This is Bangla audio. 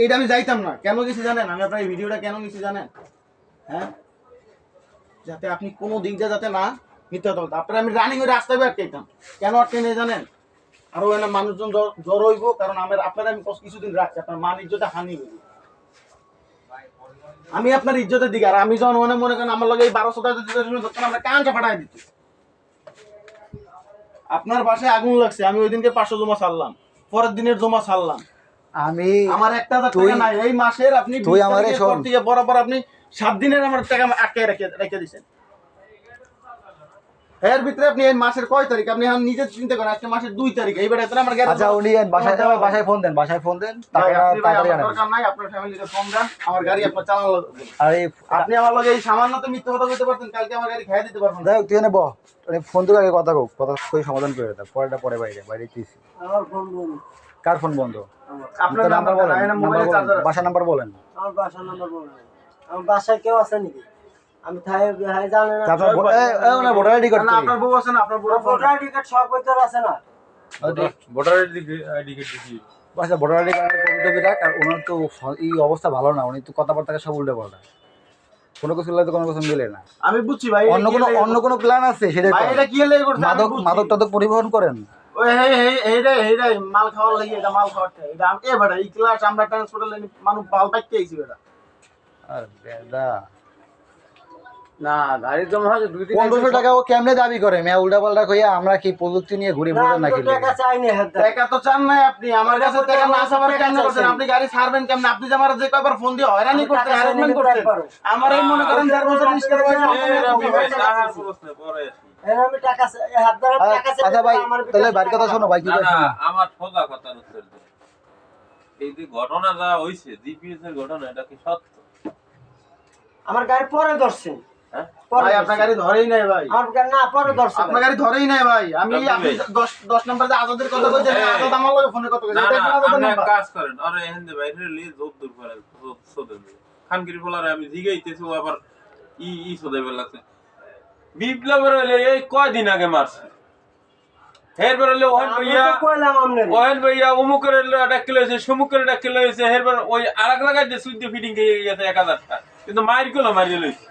এইটা আমি যাইতাম না। কেন গেছি জানেন? আমি আপনার এই ভিডিওটা কেন নিছি জানেন? হ্যাঁ, যাতে আপনি কোনো দিক দিয়ে যাতে না মিথ্যা কথা বলতে। আপনার আমি রানিং ওই রাস্তায় আটকাইতাম। কেন আটকে নিয়ে জানেন? আরো এনে মানুষজন জড়ো হইব, কারণ আপনার আমি কিছুদিন রাখছি, আপনার মান ইজ্জতে হানি হইব। আমি আপনার ইজ্জতের দিকে, আর আমি যখন মনে করেন আমার লগে এই 1200 আমরা কানটা ফাটাই দিচ্ছি। আপনার বাসায় আগুন লাগছে, আমি ওই দিনকে 500 জমা ছাড়লাম, পরের দিনের জমা ছাড়লাম। আমি আমার 1000 টাকা নাই এই মাসের। আপনি তুই আমারে শোন থেকে বরাবর আপনি 7 দিনের আমার টাকা আটকে রেখে দিয়েছেন। এর ভিতরে আপনি এই মাসের কয় তারিখ আপনি এখন নিজে চিন্তা করেন। আজকে মাসের 2 তারিখ, এইবার এত আমার গাড়ি। আচ্ছা উনি বাসায় ফোন দেন, বাসায় ফোন দেন, তাড়াতাড়ি আনেন। দরকার নাই, আপনার ফ্যামিলিতে ফোন দেন, আমার গাড়ি আপনার চালানো। আরে আপনি আমার লগে এই সামান্য তো মিথ্যা কথা বলতে পারতেন, কালকে আমার গাড়ি খাইয়ে দিতে পারবেন। যাই হোক, তুই এনে বহ, ফোন থেকে আগে কথা কো, কথা কই সমাধান করে দাও, পরেটা পরে বাইরে দিছি। আমার ফোন বন্ধ। কার ফোন বন্ধ? আপনার নাম্বার বলেন, মোবাইলে চার্জার আছে। বাসা নাম্বার বলেন। আমার বাসার নাম্বার বলেন। আমার বাসায় কেউ আছে নাকি? আমি থাই জানি না। আপনার ভোটার আইডি কার্ড না, আপনার বউ আছে না? আপনার বউ ভোটার আইডি কার্ড সব ভিতর আছে না? ভোটার আইডি কার্ড দিছি। আচ্ছা, ভোটার আইডি কার্ডের কপি টপি রাখ। আর ওনার তো এই অবস্থা ভালো না, উনি তো কথাবার্তা সব উল্টে পাল্টা, কোনো কিছু লাগে কোনো কিছু মিলে না। আমি বুঝছি ভাই, অন্য কোনো প্ল্যান আছে সেটা ভাই এটা কি লাগে করতে? মাদক টাদক পরিবহন করেন? ওই এইটাই মাল খাওয়ার লাগে, এটা মাল খাওয়ার টাকা। এটা এ বেটা এই ক্লাস আমরা ট্রান্সপোর্টার লাইনে মানুষ পাল পাইতে আইছি বেটা। আর বেদা না, গাড়ি জমা হচ্ছে 1500 টাকা ও কেমনে দাবি করে? মেয়া উল্টা পাল্টা কইয়া আমরা কি প্রযুক্তি নিয়ে ঘুরে না, বেড়াই আমি নাকি? তো টাকা চাইনি হাতে। টাকা তো চান নাই আপনি, আমার কাছে টাকা না চাবার কেন করছেন? আপনি গাড়ি ছাড়বেন কেমনে? আপনি যে আমার যে কয়বার ফোন দিয়ে হয়রানি করতে হ্যারাসমেন্ট করতেন, আমার এই মনে করেন 1.5 বছর রিস্কের এর আমি টাকা হাত ধরে টাকা চাই। আচ্ছা ভাই, তাহলে বাড়ির কথা শোনো ভাই, কি না করে না, শোনো? আমার সোজা কথার উত্তর দাও। এই যে ঘটনা যা হইছে, জিপিএস এর ঘটনা, এটা কি সত্য? আমার গাড়ি পরে ধরছেন। হ্যাঁ ভাই আপনার গাড়ি ধরেই নাই ভাই, আমার গাড়ি না পরে ধরছেন। আপনার গাড়ি ধরেই নাই ভাই। আমি আপনি 10 নম্বর যে আজাদের কথা বলছেন, আজাদ আমার লগে ফোনে কথা না কইছে, না, এটা কোন আজাদের আপনি এক নাম্বার? কাজ করেন, আরে এখান থেকে বাইরে লিয়ে জোর দূর করেন, সোদে খানগিরি বলারে আমি জিগাইতেছি, ও আবার সোদে বেলাছে। বিপ্লবের হইলে এই কয়দিন আগে মারছে, এরপর হইলে ওহেন আমি ভাইয়া তো কইলাম আমনে। ওহেন ভাইয়া অমুকের একটা কিলো হয়েছে, সমুকের একটা কিলো হয়েছে, এরপর ওই আরেক লাগাই যে সুইদ ফিটিং খেয়ে গেছে 1000 টাকা, কিন্তু মাইর গুলো মারিয়ে লইছে।